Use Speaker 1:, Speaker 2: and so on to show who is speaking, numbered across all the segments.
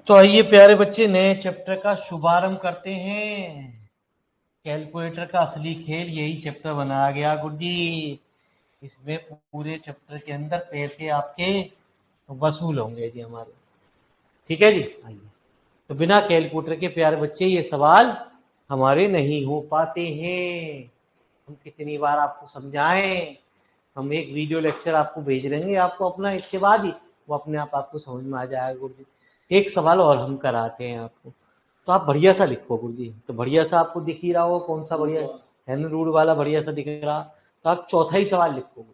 Speaker 1: तो आइए प्यारे बच्चे, नए चैप्टर का शुभारंभ करते हैं। कैलकुलेटर का असली खेल यही चैप्टर बनाया गया गुरुजी। इसमें पूरे चैप्टर के अंदर पैसे आपके वसूल होंगे जी हमारे। ठीक है जी। आइए, तो बिना कैलकुलेटर के प्यारे बच्चे ये सवाल हमारे नहीं हो पाते हैं। हम कितनी बार आपको समझाएं। हम एक वीडियो लेक्चर आपको भेज देंगे आपको अपना, इसके बाद ही वो अपने आप आपको समझ में आ जाएगा गुरुजी। एक सवाल और हम कराते हैं आपको, तो आप बढ़िया सा लिखो गुरुजी। तो बढ़िया सा आपको दिख ही रहा हो कौन सा बढ़िया है ना, रूड वाला बढ़िया सा दिख रहा। तो आप चौथा ही सवाल लिखो गुरुजी।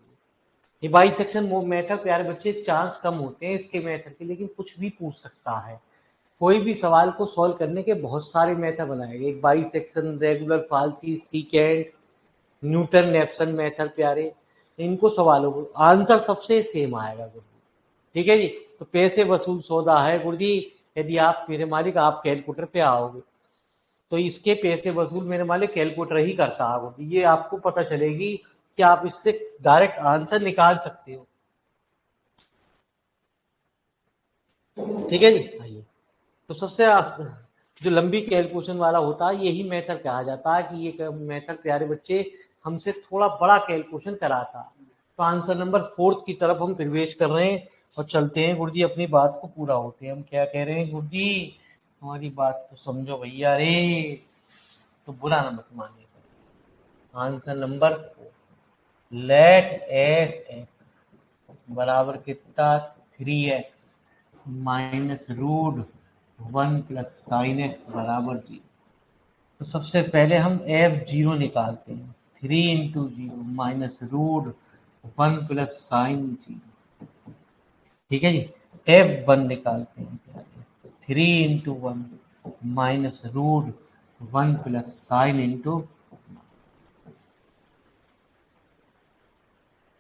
Speaker 1: ये बाइसेक्शन मेथड प्यारे बच्चे चांस कम होते हैं इसके मेथड के, लेकिन कुछ भी पूछ सकता है। कोई भी सवाल को सॉल्व करने के बहुत सारे मेथड बनाए गए, bisection, regular falsi, secant, Newton Raphson method प्यारे। इनको सवालों को आंसर सबसे सेम आएगा गुरुजी। ठीक है जी। तो पैसे वसूल सौदा है गुरुजी। यदि आप मेरे मालिक आप कैलकुलेटर पे आओगे तो इसके पैसे वसूल मेरे मालिक कैलकुलेटर ही करता है गुरुजी। ये आपको पता चलेगी कि आप इससे डायरेक्ट आंसर निकाल सकते हो। ठीक है जी। आइए, तो सबसे जो लंबी कैलकुलेशन वाला होता है यही मेथड कहा जाता है कि ये मेथड प्यारे बच्चे हमसे थोड़ा बड़ा कैलकुलेशन कराता है। तो आंसर नंबर 4 की तरफ हम प्रवेश कर रहे हैं और चलते हैं गुरुजी अपनी बात को पूरा होते हैं। हम क्या कह रहे हैं गुरुजी, हमारी बात तो समझो भैया रे, तो बुरा ना मत मानिए। Answer number 4, let F X बराबर कितना 3x minus root 1 plus sine X बराबर 0। तो सबसे पहले हम f0 निकालते हैं। 3 into 0 minus root 1 plus sine 0। ठीक है जी। f1 निकालते हैं। 3 into 1 minus root 1 plus sine into.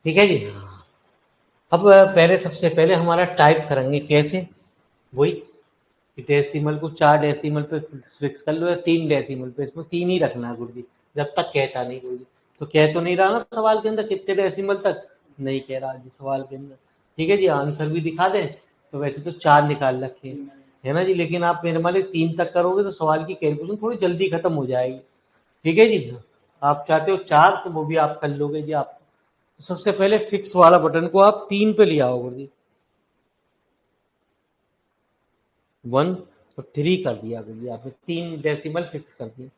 Speaker 1: ठीक है जी। अब पहले सबसे पहले हमारा टाइप करेंगे कैसे, वही डेसिमल को 4 डेसिमल पे फिक्स कर लो या 3 डेसिमल पे, इसमें 3 ही रखना है गुरुजी जब तक कहता नहीं गुरुजी। तो कह तो नहीं रहा ना सवाल के अंदर कितने डेसिमल तक, नहीं कह रहा जी सवाल के अंदर। ठीक है जी, आंसर भी दिखा दें तो वैसे तो 4 निकाल रखे है ना जी, लेकिन आप मेरे मान 3 तक करोगे तो सवाल की कैलकुलेशन थोड़ी जल्दी खत्म हो जाएगी। ठीक है जी। आप चाहते हो 4 तो वो भी आप कर लोगे जी। आप तो सबसे पहले फिक्स वाला बटन को आप 3 पे ले आओ गुरुजी। 1 और 3 कर दिया गुरुजी आपने, 3 डेसिमल फिक्स कर दिया।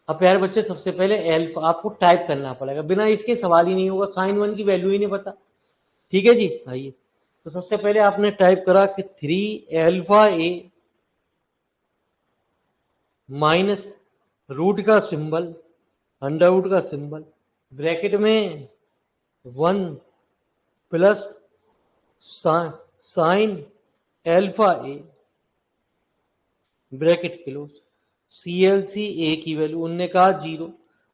Speaker 1: अब प्यारे बच्चे सबसे पहले एल्फा आपको टाइप करना पड़ेगा, बिना इसके सवाल ही नहीं होगा, साइन 1 की वैल्यू ही नहीं पता। ठीक है जी। आइए, तो सबसे पहले आपने टाइप करा कि 3 अल्फा ए माइनस रूट का सिंबल, अंडर रूट का सिंबल, ब्रैकेट में 1 plus sine alpha A bracket close. CLC ए की वैल्यू उनने कहा 0,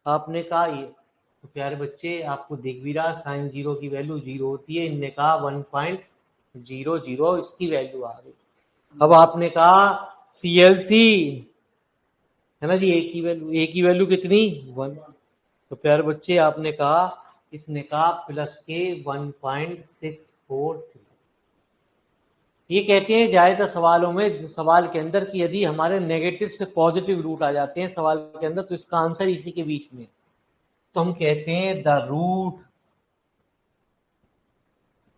Speaker 1: आपने कहा ये। तो प्यारे बच्चे आपको दिख भी रहा साइन 0 की वैल्यू 0 होती है, इनने कहा 1.00 इसकी वैल्यू आ गई। अब आपने कहा CLC है ना जी, ए की वैल्यू कितनी 1। तो प्यारे बच्चे आपने कहा, इसने कहा प्लस के 1.643। ये कहते हैं ज्यादातर सवालों में सवाल के अंदर कि यदि हमारे नेगेटिव से पॉजिटिव रूट आ जाते हैं सवाल के अंदर तो इसका आंसर इसी के बीच में। तो हम कहते हैं the root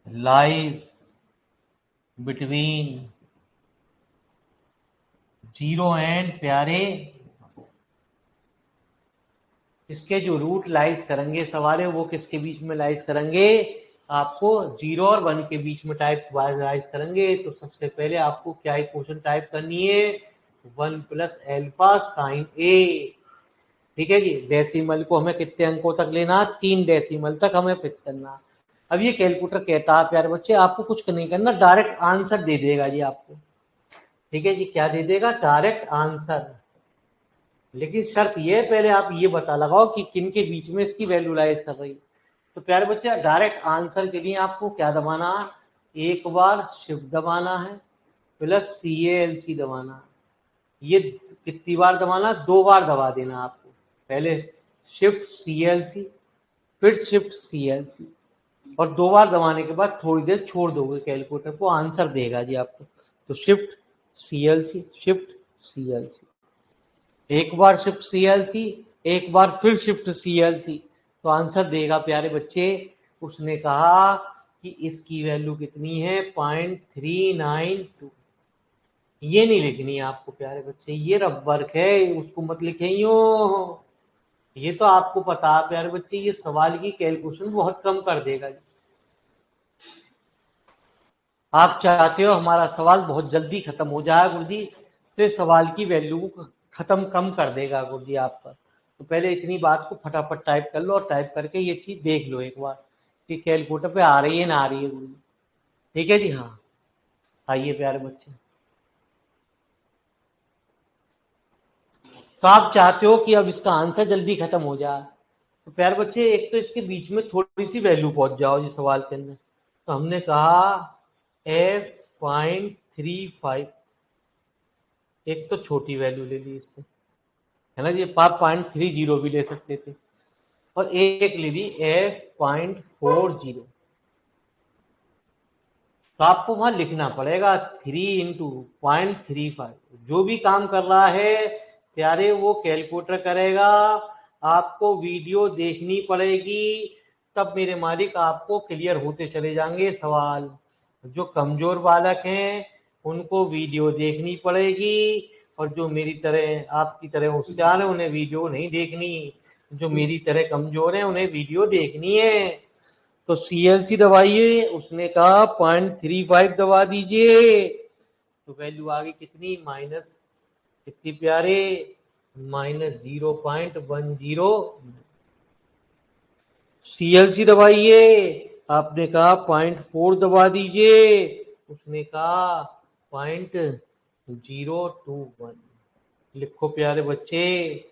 Speaker 1: lies between 0 and प्यारे, इसके जो रूट लाइज करेंगे सवाल है वो किसके बीच में लाइज करेंगे, आपको 0 और 1 के बीच में टाइप लाइज करेंगे। तो सबसे पहले आपको क्या इक्वेशन टाइप करनी है, 1 प्लस एल्फा साइन ए। ठीक है जी। डेसिमल को हमें कितने अंकों तक लेना, 3 डेसिमल तक हमें फिक्स करना। अब ये कैलकुलेटर कहता है प्यारे बच्चे आपको कुछ नहीं करना, डायरेक्ट आंसर दे देगा जी आपको। ठीक है जी, क्या दे देगा, डायरेक्ट आंसर। लेकिन शर्त ये है पहले आप ये बता लगाओ कि किन के बीच में इसकी वैल्यू लाइज कर रही है। तो प्यारे बच्चे डायरेक्ट आंसर के लिए आपको क्या दबाना, एक बार शिफ्ट दबाना है प्लस CALC दबाना है। ये कितनी बार दबाना, 2 बार दबा देना आपको। पहले शिफ्ट CLC फिर शिफ्ट CLC और 2 बार दबाने के बाद थोड़ी देर छोड़ दोगे कैलकुलेटर को, आंसर देगा जी आपको। तो शिफ्ट CLC, शिफ्ट CLC, एक बार शिफ्ट CLC, एक बार फिर शिफ्ट CLC, तो आंसर देगा प्यारे बच्चे। उसने कहा कि इसकी वैल्यू कितनी है, 0.392। ये नहीं लिखनी है आपको प्यारे बच्चे, ये रफ वर्क है, उसको मत लिखे यूं। ये तो आपको पता है प्यारे बच्चे, ये सवाल की कैलकुलेशन बहुत कम कर देगा। आप चाहते हो हमारा सवाल बहुत जल्दी खत्म हो जाए गुरुजी, तो इस सवाल की वैल्यू को खत्म कम कर देगा गुरुजी आपका। तो पहले इतनी बात को फटाफट टाइप कर लो, और टाइप करके ये चीज देख लो एक बार कि कैलकुलेटर पे आ रही है ना आ रही है गुरुजी। ठीक है जी, हाँ आइए प्यारे बच्चे। तो आप चाहते हो कि अब इसका आंसर जल्दी खत्म हो जाए, तो प्यारे बच्चे एक तो इसके बीच में थोड़ी सी वैल्यू पहुंच जाओ जी सवाल के अंदर। तो हमने कहा F.35, एक तो छोटी वैल्यू ले ली इससे, है ना जी, 0.30 भी ले सकते थे, और एक ले ली F.40। तो आपको वहां लिखना पड़ेगा 3 × 0.35, जो भी काम कर रहा है प्यारे वो कैलकुलेटर करेगा, आपको वीडियो देखनी पड़ेगी, तब मेरे मालिक आपको क्लियर होते चले जाएंगे सवाल। जो कमजोर बालक हैं उनको वीडियो देखनी पड़ेगी, और जो मेरी तरह आपकी तरह होशियार है उन्हें वीडियो नहीं देखनी, जो मेरी तरह कमजोर है उन्हें वीडियो देखनी है। तो CLC दबाइए, उसने कहा 0.35 दबा दीजिए, तो वैल्यू आ गई कितनी, माइनस कितनी प्यारे, -0.10। CLC दबाइए, आपने कहा 0.4 दबा दीजिए, उसने कहा 0.021। लिखो प्यारे बच्चे,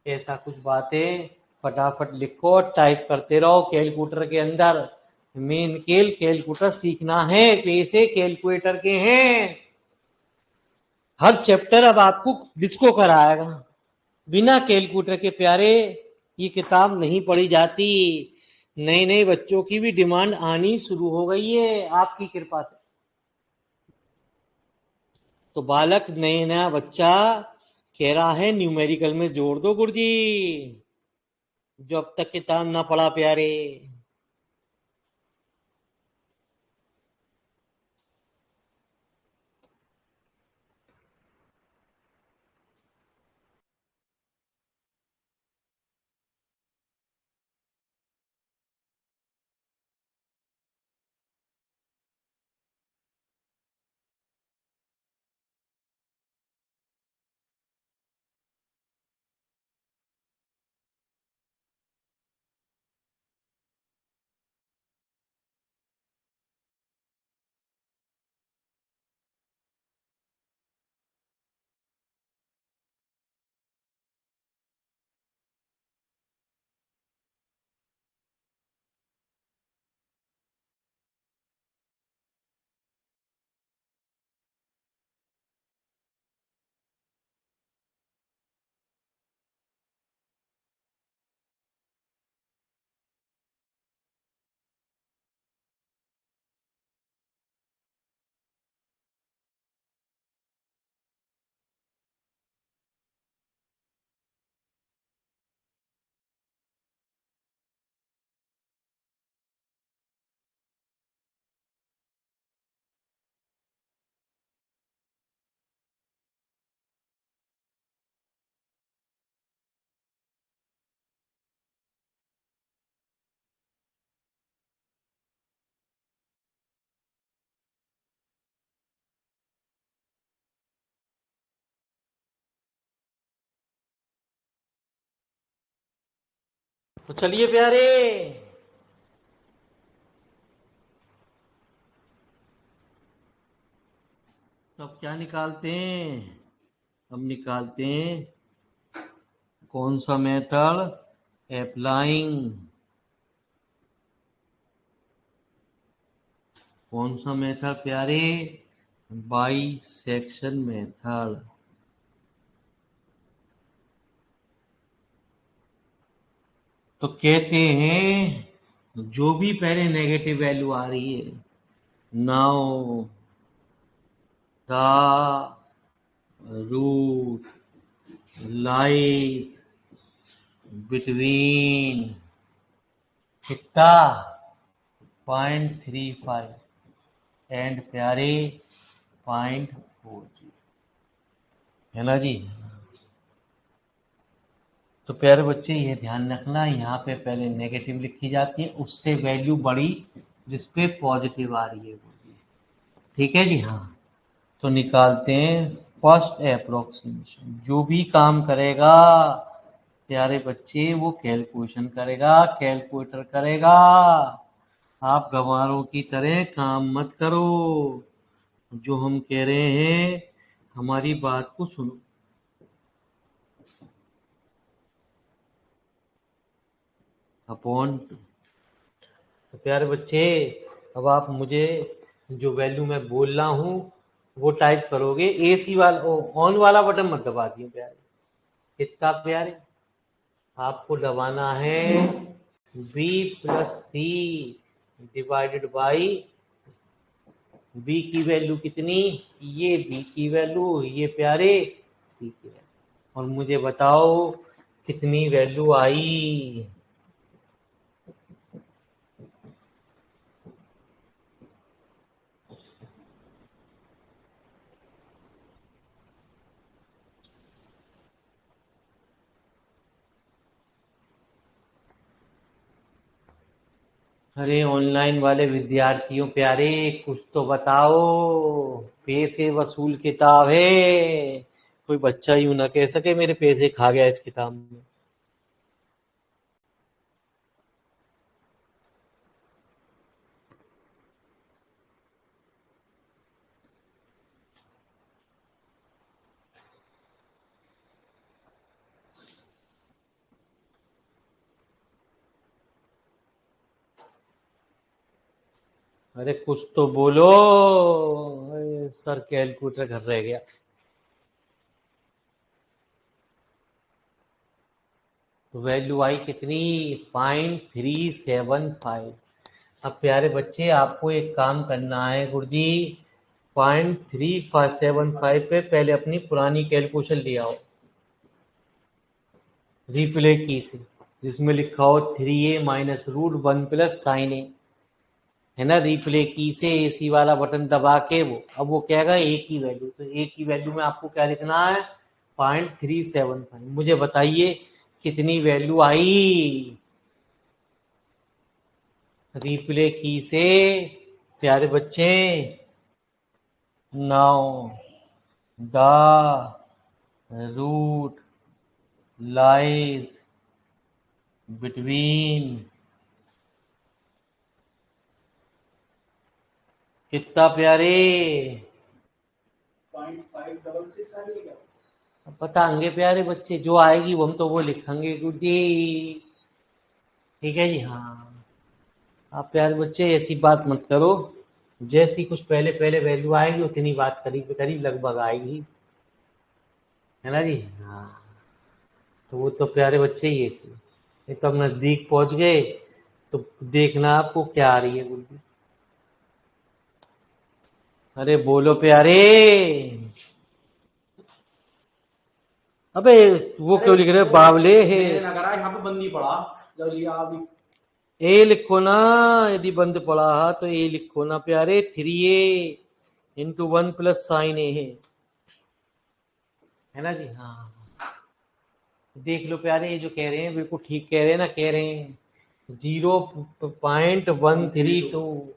Speaker 1: ऐसा कुछ बातें फटाफट लिखो और टाइप करते रहो कैलकुलेटर के अंदर। मेन कैलकुलेटर सीखना है, पैसे कैलकुलेटर के हैं। हर चैप्टर अब आपको डिस्को कराएगा, बिना कैलकुलेटर के प्यारे ये किताब नहीं पढ़ी जाती। नए नए बच्चों की भी डिमांड आनी शुरू हो गई है आपकी कृपा से। तो बालक नया नया बच्चा कह रहा है न्यूमेरिकल में जोड़ दो गुरुजी, जो अब तक किताब ना पढ़ा प्यारे। तो चलिए प्यारे, तो अब क्या निकालते हैं, अब निकालते हैं कौन सा मेथड, अप्लाइंग, कौन सा मेथड प्यारे, बाइसेक्शन मेथड। तो कहते हैं जो भी पहले नेगेटिव वैल्यू आ रही है, now the root lies between कितना 0.35 एंड प्यारे 0.40 है ना जी। तो प्यारे बच्चे ये ध्यान रखना, यहाँ पे पहले नेगेटिव लिखी जाती है, उससे वैल्यू बड़ी जिस पे पॉजिटिव आ रही है। ठीक है जी। हाँ, तो निकालते हैं फर्स्ट अप्रोक्सीमेशन। जो भी काम करेगा प्यारे बच्चे वो कैलकुलेशन करेगा, कैलकुलेटर करेगा। आप गंवारों की तरह काम मत करो, जो हम कह रहे हैं हमारी बात को सुनो। अपॉन तो प्यारे बच्चे अब आप मुझे जो वैल्यू मैं बोल रहा हूँ वो टाइप करोगे। एसी वाला ऑन वाला बटन मत दबा दियो प्यारे। कितना प्यारे आपको दबाना है b plus C divided by b की वैल्यू कितनी, ये b की वैल्यू, ये प्यारे c की वैल्यू, और मुझे बताओ कितनी वैल्यू आई। अरे ऑनलाइन वाले विद्यार्थियों प्यारे कुछ तो बताओ, पैसे वसूल किताब है, कोई बच्चा यूं ना कह सके मेरे पैसे खा गया इस किताब में। अरे कुछ तो बोलो। अरे सर कैलकुलेटर घर रह गया। तो वैल्यू आई कितनी 0.375। अब प्यारे बच्चे आपको एक काम करना है गुरुजी, 0.375 पे पहले अपनी पुरानी कैलकुलेशन ले आओ रिप्ले की से, जिसमें लिखा हो 3a minus root 1 plus sine a, है ना। रिप्ले की से एसी वाला बटन दबा के वो अब वो कहेगा ए की वैल्यू, तो ए की वैल्यू में आपको क्या लिखना है 0.375। मुझे बताइए कितनी वैल्यू आई रिप्ले की से प्यारे बच्चे। Now the root lies between कितना प्यारे 0.566 बताएंगे प्यारे बच्चे, जो आएगी वो हम तो वो लिखेंगे गुरुजी। ठीक है जी। हाँ, आप प्यारे बच्चे ऐसी बात मत करो, जैसी कुछ पहले पहले वैल्यू आएगी उतनी बात करीब करीब लगभग आएगी, है ना जी। हाँ, तो वो तो प्यारे बच्चे ही थे, ये तो अब नजदीक पहुंच गए, तो देखना आपको क्या आ रही है गुरुजी। अरे बोलो प्यारे। अबे वो क्यों लिख रहे बावले है। यहाँ पे बंदी पड़ा जब लिया अभी ए लिखो ना, यदि बंद पड़ा है तो ए लिखो ना प्यारे, 3a × 1 प्लस साइन ए है ना जी। हाँ, देख लो प्यारे, ये जो कह रहे हैं बिल्कुल ठीक कह रहे हैं ना, कह रहे हैं 0.132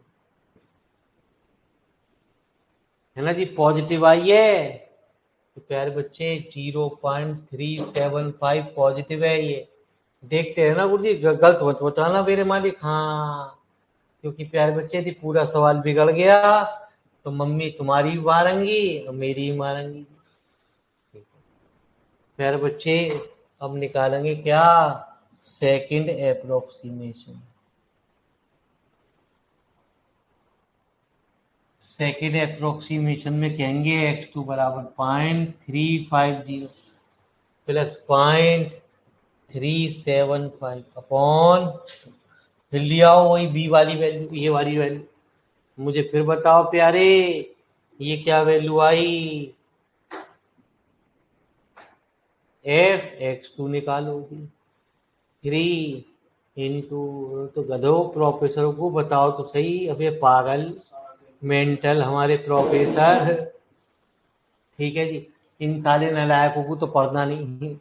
Speaker 1: है ना जी, पॉजिटिव आई है। तो प्यारे बच्चे 0.375 पॉजिटिव है ये। देखते हैं ना गुरु जी, गलत मत बताना मेरे मालिक। हाँ, क्योंकि प्यारे बच्चे यदि पूरा सवाल बिगड़ गया तो मम्मी तुम्हारी भी मारेंगी और मेरी भी मारेंगी। प्यारे बच्चे अब निकालेंगे क्या, सेकंड अप्रोक्सीमेशन। सेकंड अप्रोक्सीमेशन में कहेंगे x2 बराबर 0.350 प्लस 0.375 अपॉन, फिर लिया हो वही बी वाली वैल्यू, ये वाली वैल्यू। मुझे फिर बताओ प्यारे ये क्या वैल्यू आई। f(x2) निकालोगी 3 इंटू, तो गधो प्रोफेसर को बताओ तो सही। अबे पागल मेंटल हमारे प्रोफेसर। ठीक है जी, इन साले नालायकों को तो पढ़ना नहीं,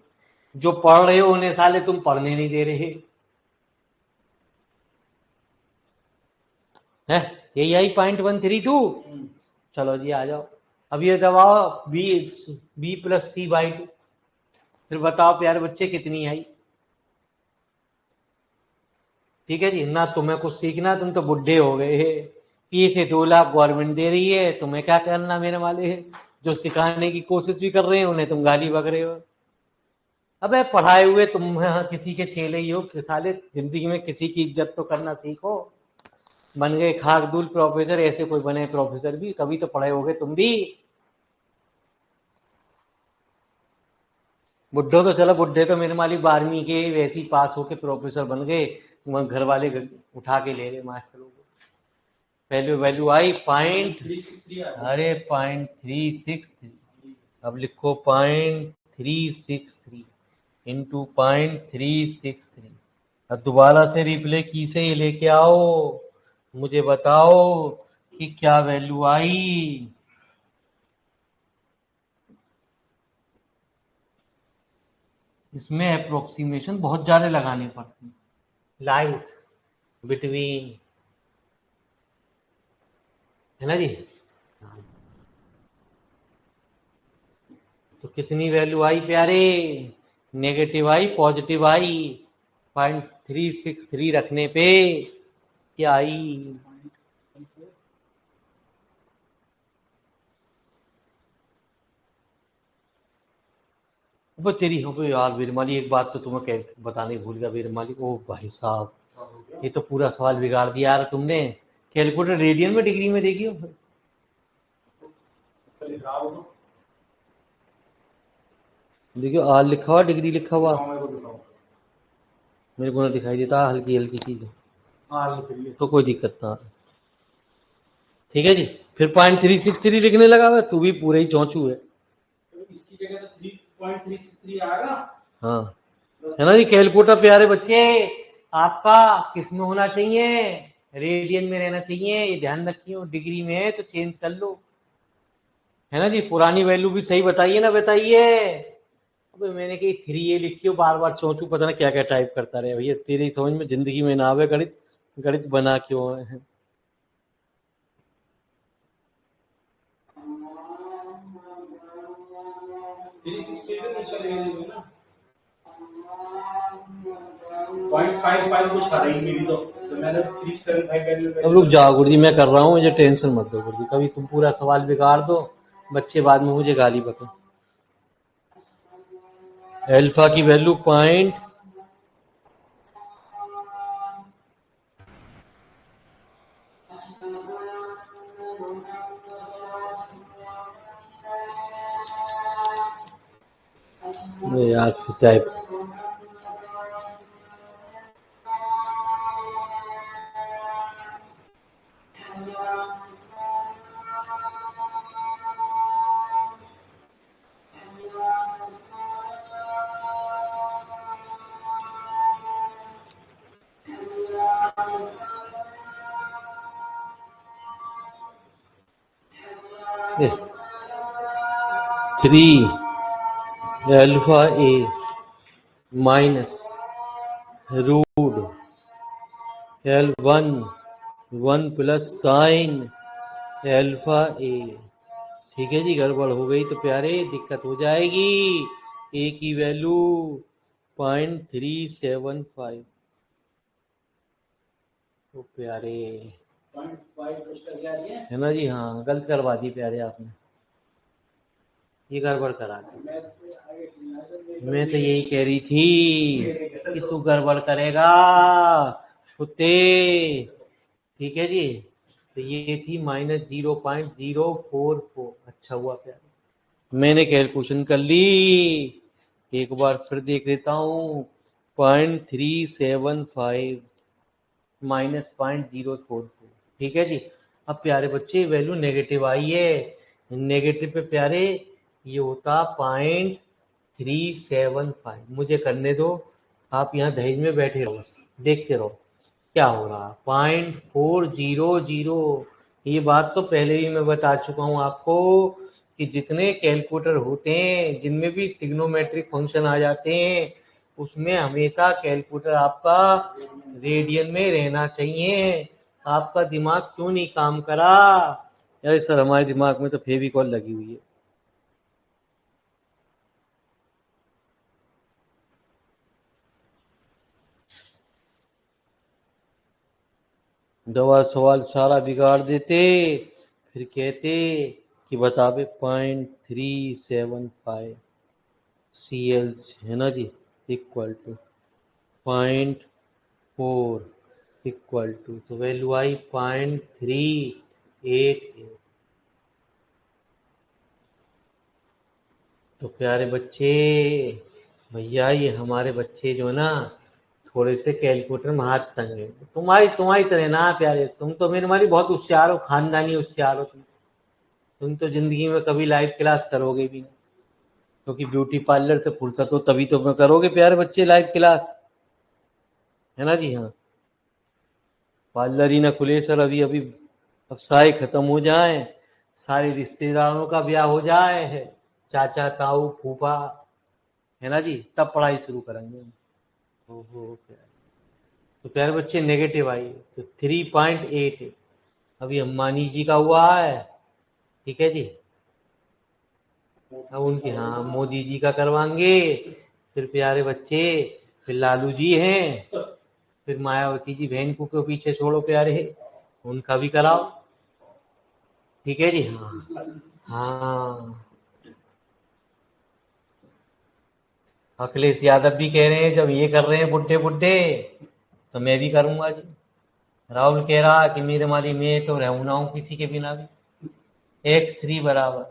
Speaker 1: जो पढ़ रहे हो उन्हें साले तुम पढ़ने नहीं दे रहे है। यही आई 0.132। चलो जी आ जाओ, अब ये दबाओ b+c/2, फिर बताओ प्यारे बच्चे कितनी आई। ठीक है जी, ना तुम्हें कुछ सीखना, तुम तो बुढ़े हो गए है। पी से 2 लाख गवर्नमेंट दे रही है, तुम्हें क्या करना मेरे वाले है। जो सिखाने की कोशिश भी कर रहे हैं उन्हें तुम गाली बक रहे हो। अबे पढ़ाए हुए तुम किसी के चेले ही हो साले, जिंदगी में किसी की इज्जत तो करना सीखो। बन गए खाकदूल प्रोफेसर, ऐसे कोई बने प्रोफेसर भी, कभी तो पढ़े होगे तुम भी। बुड्ढो तो चलो, बुड्ढे तो मेरे मालिक 12वीं के वैसे ही पास होके प्रोफेसर बन गए, घर वाले उठा के ले गए मास्टरों को। वैल्यू वैल्यू आई अरे 0.363। अब लिखो 0.363 इंटू 0.363। अब दोबारा से रिप्ले की से ये लेके आओ, मुझे बताओ कि क्या वैल्यू आई। इसमें अप्रोक्सीमेशन बहुत ज्यादा लगाने पड़ते हैं, लाइंस बिटवीन, है ना जी। तो कितनी वैल्यू आई प्यारे, नेगेटिव आई पॉजिटिव आई, 0.363 रखने पे क्या आई। वो तेरी हो गई यार वीरमाली, एक बात तो तुम्हें बताने भूल गया वीरमाली। ओ भाई साहब, ये तो पूरा सवाल बिगाड़ दिया यार तुमने। कैलकुलेटर रेडियन में डिग्री में देखियो। देखियो आर लिखा हुआ, डिग्री लिखा हुआ, मेरे को ना दिखाई देता, हल्की हल्की चीज तो कोई दिक्कत ना। ठीक है जी, फिर 0.363 लिखने लगा हुआ, तू भी पूरे ही चौंचू है। इसकी जगह तो 3.363 आएगा। हाँ, है ना जी। कैलकुलेटर प्यारे बच्चे आपका किस में होना चाहिए, रेडियन में रहना चाहिए, ये ध्यान रखियो। डिग्री में है तो चेंज कर लो, है ना जी। पुरानी वैल्यू भी सही बताइए ना, बताइए। अबे मैंने कही 3A लिखी हो, बार बार चौंचू पता ना क्या क्या टाइप करता रहे भैया, तेरी समझ में जिंदगी में ना आवे गणित, गणित बना क्यों है। अब रुक जाओ गुरुजी, मैं कर रहा हूँ, मुझे टेंशन मत दो गुरुजी, कभी तुम पूरा सवाल बिगाड़ दो, बच्चे बाद में मुझे गाली बके। अल्फा की वैल्यू पॉइंट यार type three alpha a minus root L1 1 plus sine alpha a. ठीक है जी, गड़बड़ हो गई तो प्यारे दिक्कत हो जाएगी। ए की वैल्यू 0.375 तो प्यारे है ना जी। हाँ गलत करवा दी प्यारे आपने, ये गड़बड़ करा दी। मैं तो यही कह रही थी कि तू गड़बड़ करेगा कुत्ते। ठीक है जी, तो ये थी -0.044। अच्छा हुआ प्यारे मैंने कैलकुलेशन कर ली, एक बार फिर देख लेता हूँ। 0.375 माइनस 0.044। ठीक है जी। अब प्यारे बच्चे वैल्यू नेगेटिव आई है, नेगेटिव पे प्यारे ये होता 0.375। मुझे करने दो, आप यहाँ दहेज में बैठे रहो, देखते रहो क्या हो रहा है। 0.400। ये बात तो पहले ही मैं बता चुका हूँ आपको कि जितने कैलकुलेटर होते हैं जिनमें भी ट्रिग्नोमेट्रिक फंक्शन आ जाते हैं उसमें हमेशा कैलकुलेटर आपका रेडियन में रहना चाहिए। आपका दिमाग क्यों नहीं काम करा? अरे सर, हमारे दिमाग में तो फेविकॉल लगी हुई है। दवा सवाल सारा बिगाड़ देते, फिर कहते कि बता बे 0.375 CL है ना जी, इक्वल टू 0.4 इक्वल टू, तो वैल्यू आई 0.388। तो प्यारे बच्चे, भैया ये हमारे बच्चे जो है ना थोड़े से कैलकुलेटर में हाथ तंग है। तुम्हारी तरह ना प्यारे, तुम तो मेरे मारी बहुत होशियार हो, खानदानी होशियार हो। तुम तो जिंदगी में कभी लाइव क्लास करोगे भी नहीं, क्योंकि ब्यूटी पार्लर से फुर्सत हो तभी तो मैं करोगे प्यारे बच्चे लाइव क्लास, है ना जी। हाँ, पार्लर ही ना खुले सर अभी अभी, अब सारे खत्म हो जाए, सारे रिश्तेदारों का ब्याह हो जाए, चाचा ताऊ फूफा, है ना जी, तब पढ़ाई शुरू करेंगे। ओहो, तो प्यारे बच्चे नेगेटिव आई तो 3.8 अभी अंबानी जी का हुआ है, ठीक है जी। अब उनके, हाँ, मोदी जी का करवाएंगे, फिर प्यारे बच्चे, फिर लालू जी हैं, फिर मायावती जी बहन को क्यों पीछे छोड़ो प्यारे, उनका भी कराओ, ठीक है जी। हाँ हाँ, अखिलेश यादव भी कह रहे हैं जब ये कर रहे हैं बुड्ढे बुड्ढे तो मैं भी करूंगा जी। राहुल कह रहा कि मेरे माली में तो रहूं ना हूं किसी के बिना भी। x3 बराबर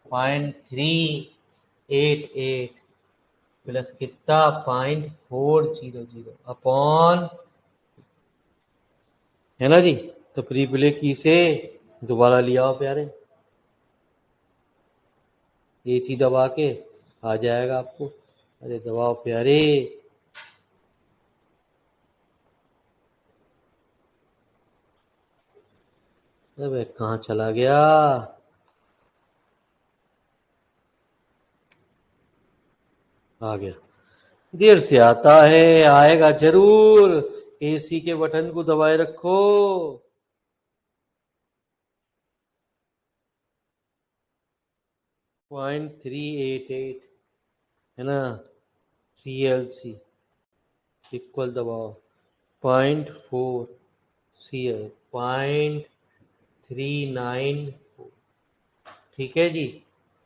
Speaker 1: 0.388 प्लस कितना 0.400 अपॉन, है ना जी। तो प्री प्ले की से दोबारा लिया हो प्यारे, AC दबा के आ जाएगा आपको। अरे दबाओ प्यारे, अरे कहाँ चला गया? आ गया, देर से आता है, आएगा जरूर। AC के बटन को दबाए रखो। 0.388 है ना, CLC इक्वल दबाओ 0.4 CL 0.394, ठीक है जी।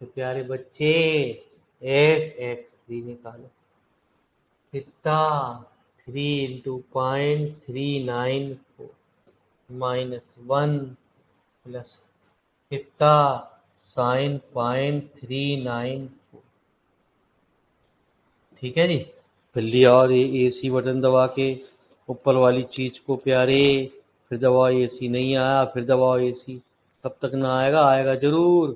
Speaker 1: तो प्यारे बच्चे FX3 निकालो, कितना 3 × 0.394 -1 प्लस कितना साइन 0.394, ठीक है जी। फिर लिया और ये AC बटन दबा के ऊपर वाली चीज को प्यारे, फिर दबाओ AC नहीं आया, फिर दबाओ AC, कब तक ना आएगा, आएगा जरूर।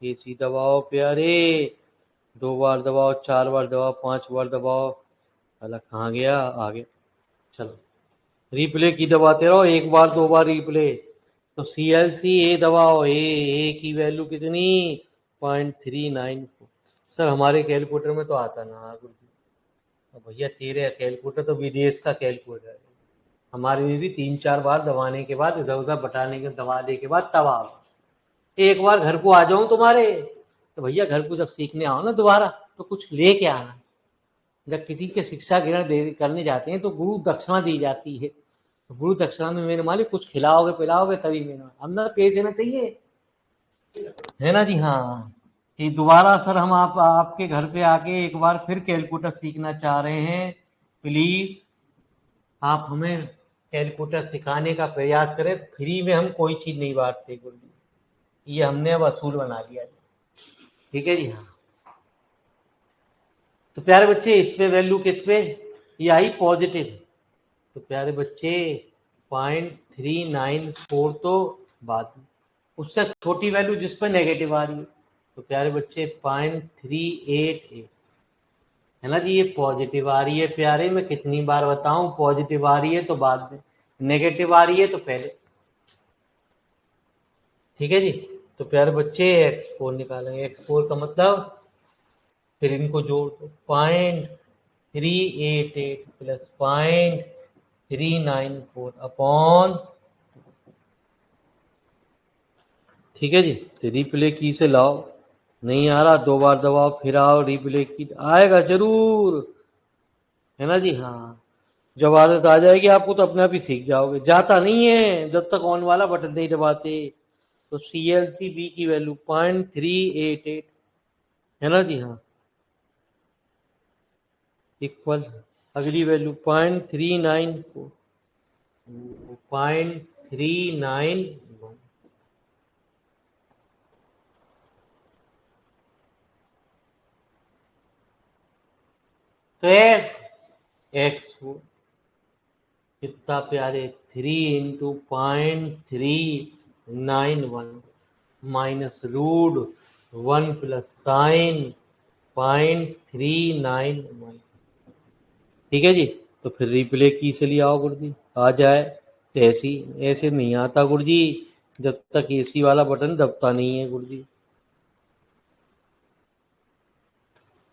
Speaker 1: AC दबाओ प्यारे, 2 बार दबाओ, 4 बार दबाओ, 5 बार दबाओ, अलग कहाँ गया, आ गया। चलो रिप्ले की दबाते रहो, 1 बार 2 बार रिप्ले। तो CLC ए दबाओ, ए की वैल्यू कितनी 0.394। सर हमारे कैलकुलेटर में तो आता ना गुरुजी। भैया तेरे कैलकुलेटर तो विदेश का कैलकुलेटर है, हमारे में भी 3 4 बार दबाने के बाद इधर उधर बटाने के दबाने के बाद तब आओ। एक बार घर को आ जाऊं तुम्हारे, तो भैया घर को जब सीखने आओ ना दोबारा तो कुछ लेके आना। जब किसी के शिक्षा ग्रहण करने जाते हैं तो गुरु दक्षिणा दी जाती है, तो गुरु दक्षिणा में मेरे मालिक कुछ खिलाओगे पिलाओगे तभी मेरे अंदर पेश देना चाहिए, है ना जी। हाँ, कि दोबारा सर हम आपके घर पे आके एक बार फिर कैलकुलेटर सीखना चाह रहे हैं, प्लीज आप हमें कैलकुलेटर सिखाने का प्रयास करें। फ्री में हम कोई चीज नहीं बांटते गुरु जी, ये हमने अब असूल बना लिया, ठीक है जी। हाँ, तो प्यारे बच्चे इस पे वैल्यू किस पे, ये आई पॉजिटिव, तो प्यारे बच्चे 0.394 तो बाद में, उससे छोटी वैल्यू जिस पर नेगेटिव आ रही है, तो प्यारे बच्चे 0.388 है ना जी। ये पॉजिटिव आ रही है प्यारे, मैं कितनी बार बताऊं, पॉजिटिव आ रही है तो बाद में, नेगेटिव आ रही है तो पहले। ठीक है जी। तो प्यारे बच्चे x4 निकालेंगे। x4 का मतलब, फिर इनको जोड़ दो, 0.388 प्लस 0.394 अपॉन, ठीक है जी। तो रिप्ले की से लाओ, नहीं आ रहा दो बार दबाओ, फिर आओ, रिप्ले की आएगा जरूर, है ना जी। हाँ, जब आदत आ जाएगी आपको तो अपने आप ही सीख जाओगे, जाता नहीं है जब तक ऑन वाला बटन नहीं दबाते। तो CLCB की वैल्यू 0.388, है ना जी। हाँ, इक्वल, अगली वैल्यू 0.394, 0.391। तो एक्स कितना प्यारे, 3 × 0.391 माइनस रूट 1 प्लस साइन 0.391। ठीक है जी। तो फिर रिप्ले की से लिया आओ गुरुजी, आ जाए। तो ऐसे नहीं आता गुरुजी, जब तक AC वाला बटन दबता नहीं है गुरुजी।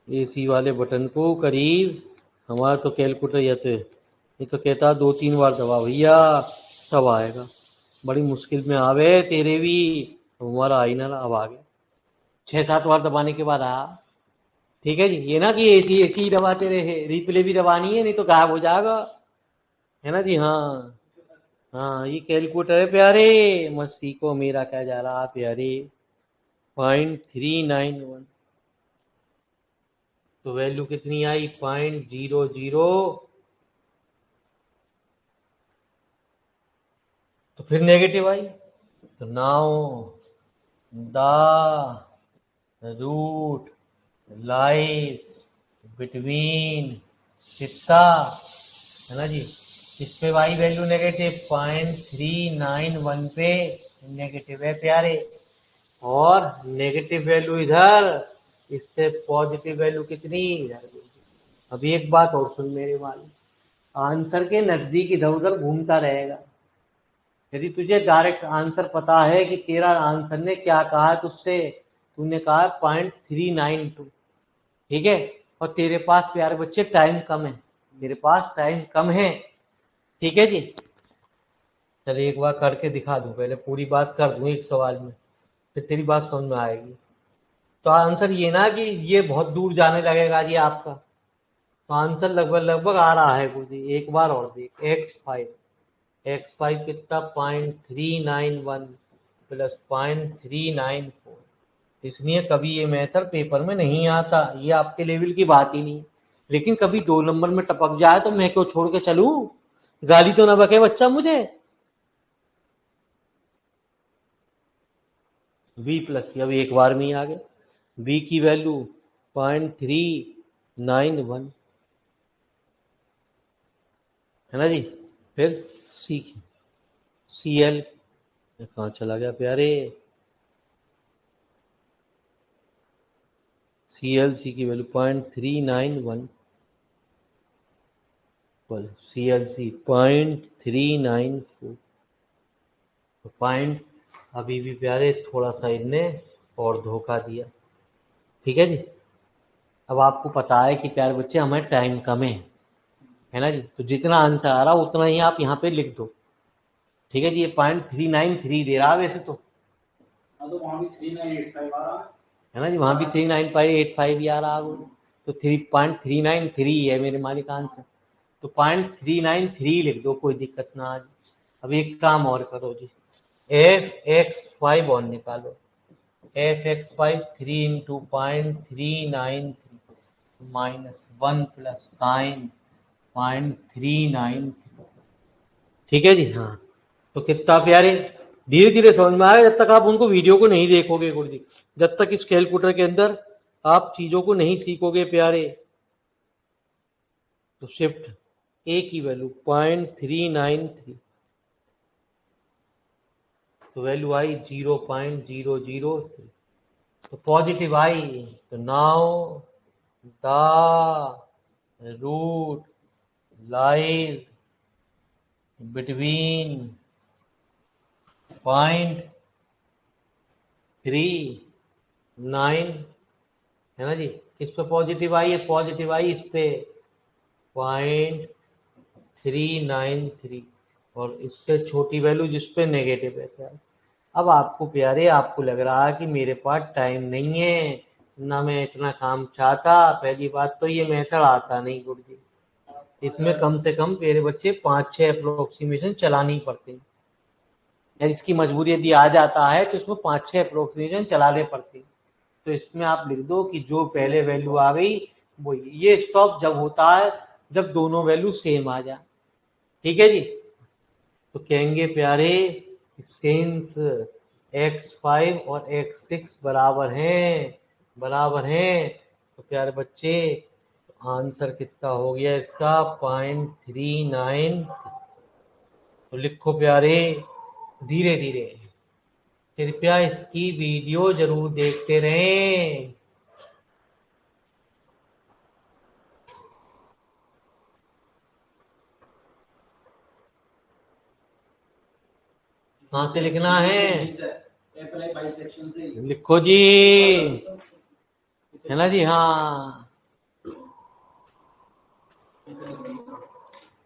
Speaker 1: AC वाले बटन को करीब, हमारा तो कैलकुलेटर ये तो कहता 2-3 बार दबा भैया तब आएगा। बड़ी मुश्किल में आवे तेरे भी, हमारा आई ना, अब आ गया। 6-7 बार दबाने के बाद आ। ठीक है जी। ये ना कि AC दबाते रहे, रिप्ले भी दबानी है नहीं तो गायब हो जाएगा, है ना जी। हाँ हाँ, ये कैलकुलेटर है प्यारे, मत सीखो मेरा क्या जा रहा प्यारे। 0.391, तो वैल्यू कितनी आई, 0.00। तो फिर नेगेटिव आई, तो now the root lies between कितना, है ना जी। इस पे वाई वैल्यू नेगेटिव 0.391 पे नेगेटिव है प्यारे, और नेगेटिव वैल्यू इधर, इससे पॉजिटिव वैल्यू कितनी इधर। अभी एक बात और सुन मेरे वाली, आंसर के नजदीक इधर उधर घूमता रहेगा। यदि तुझे डायरेक्ट आंसर पता है कि तेरा आंसर ने क्या कहा है तुझसे, तूने कहा 0.392, ठीक है, और तेरे पास प्यारे बच्चे टाइम कम है, मेरे पास टाइम कम है, ठीक है जी। चलिए एक बार करके दिखा दूं, पहले पूरी बात कर दूं एक सवाल में, फिर तेरी बात समझ में आएगी। तो आंसर ये ना कि ये बहुत दूर जाने लगेगा जी आपका, तो आंसर लगभग लगभग आ रहा है कुछ। एक बार और देख, x5 कितना, 0.391 प्लस 0.394। इसलिए कभी ये मेथड पेपर में नहीं आता, ये आपके लेवल की बात ही नहीं। लेकिन कभी 2 नंबर में टपक जाए तो मैं क्यों छोड़ के चलूं, गाली तो ना बके बच्चा मुझे। b प्लस, अब एक बार में ही आ गया, b की वैल्यू 0.391, है ना जी। फिर सी की, Cl कहाँ चला गया प्यारे, CLC की वैल्यू 0.391, CLC 0.394। तो पॉइंट, अभी भी प्यारे थोड़ा सा इनने और धोखा दिया, ठीक है जी। अब आपको पता है कि प्यारे बच्चे हमें टाइम कम है ना जी, तो जितना आंसर आ रहा उतना ही आप यहाँ पे लिख दो, ठीक है जी। ये 0.393 दे रहा है वैसे तो, तो वहाँ भी 3985 आ रहा है ना जी, वहाँ भी 3985 ही आ रहा है, तो 3.393 है मेरे मालिक आंसर, तो 0.393 लिख दो, कोई दिक्कत ना आ जाए। अब एक काम और करो जी, f(x5) और निकालो, f(x5) 3 × 0.393 माइनस 1 प्लस साइन 0.393, ठीक है जी। हाँ, तो कितना प्यारे, धीरे धीरे समझ में आएगा, जब तक आप उनको वीडियो को नहीं देखोगे गुरुजी, जब तक इस कैलकुलेटर के अंदर आप चीजों को नहीं सीखोगे प्यारे। तो शिफ्ट ए की वैल्यू 0.393, तो वैल्यू आई 0.003, तो पॉजिटिव आई, तो now the root lies between point 39, है ना जी। किस पे पॉजिटिव आई है? पॉजिटिव आई इस पे 0.393, और इससे छोटी वैल्यू जिस पे नेगेटिव है प्यारे। अब आपको प्यारे, आपको लग रहा है कि मेरे पास टाइम नहीं है, ना मैं इतना काम चाहता। पहली बात तो ये मेथड आता नहीं गुरुजी, इसमें कम से कम मेरे बच्चे 5-6 अप्रोक्सीमेशन चलानी पड़ते हैं। या इसकी मजबूरी यदि आ जाता है तो इसमें 5-6 अप्रोक्सीमेशन चलाने पड़ते हैं। तो इसमें आप लिख दो कि जो पहले वैल्यू आ गई वो ये स्टॉप जब होता है जब दोनों वैल्यू सेम आ जाए। ठीक है जी। तो कहेंगे प्यारे, सिंस x5 और x6 बराबर हैं, तो प्यारे बच्चे आंसर कितना हो गया इसका? 0.39। तो लिखो प्यारे धीरे धीरे, कृपया इसकी वीडियो जरूर देखते रहें। कहाँ से लिखना है? लिखो जी, है ना जी। हाँ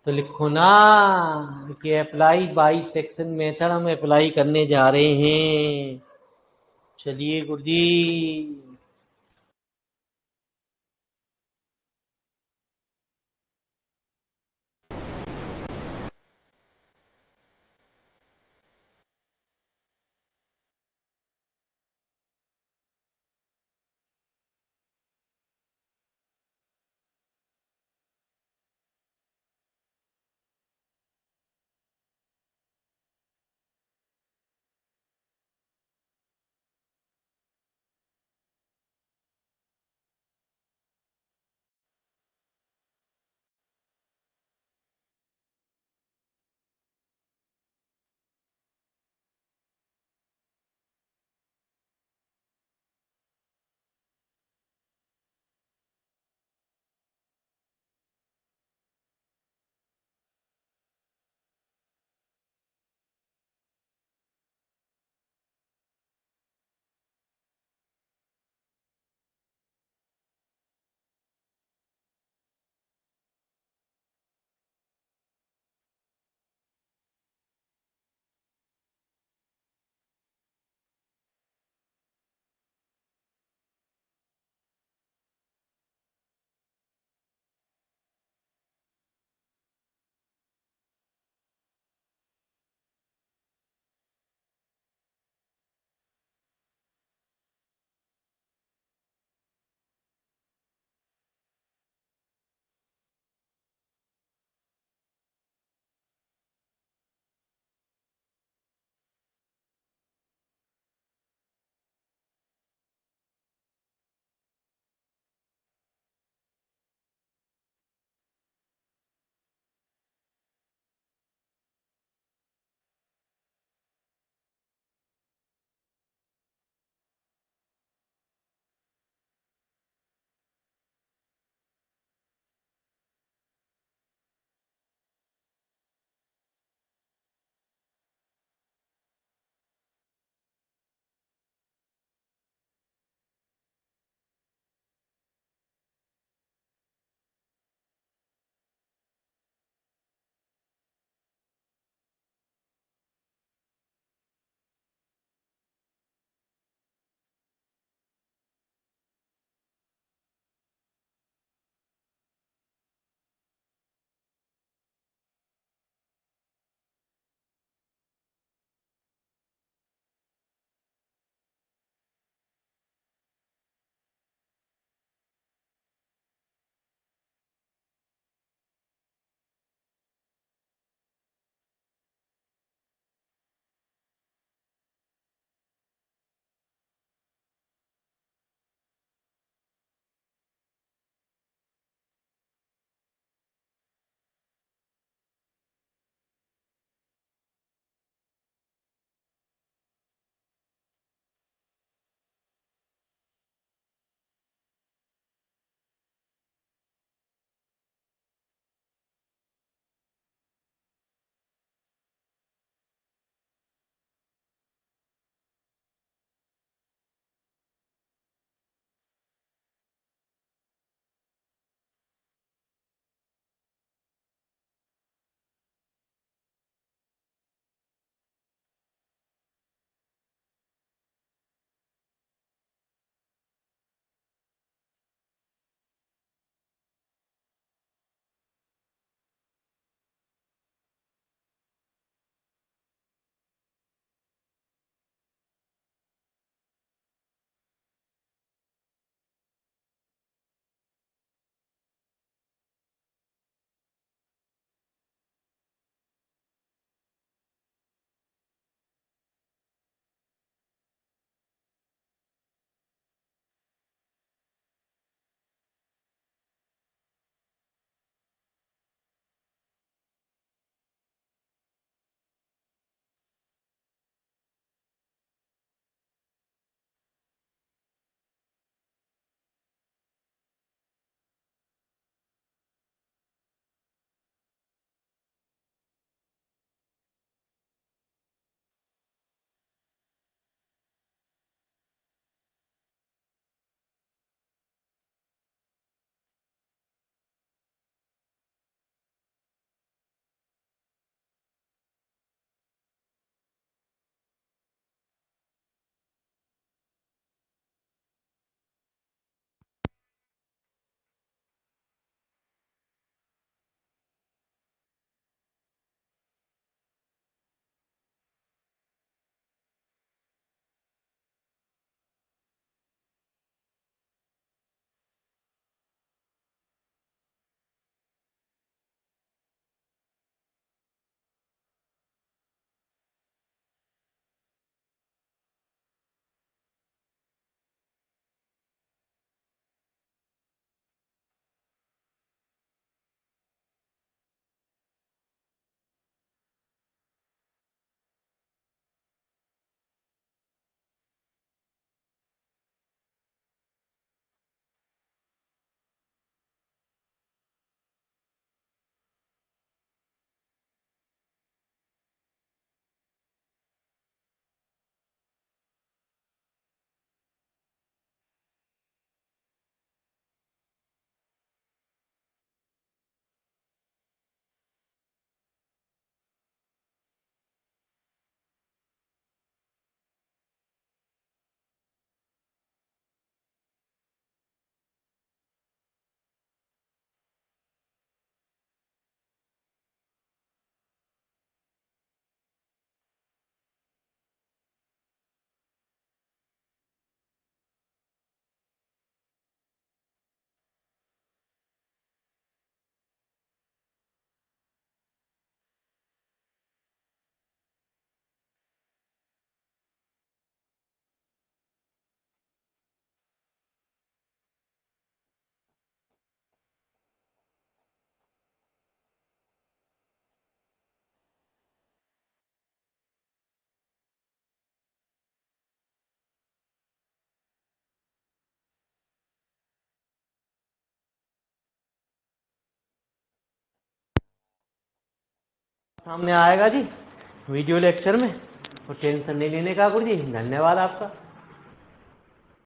Speaker 1: तो लिखो ना कि अप्लाई बाई सेक्शन मेथड हम अप्लाई करने जा रहे हैं। चलिए गुरुजी। सामने आएगा जी वीडियो लेक्चर में। तो टेंशन नहीं लेने का गुरु जी, धन्यवाद आपका।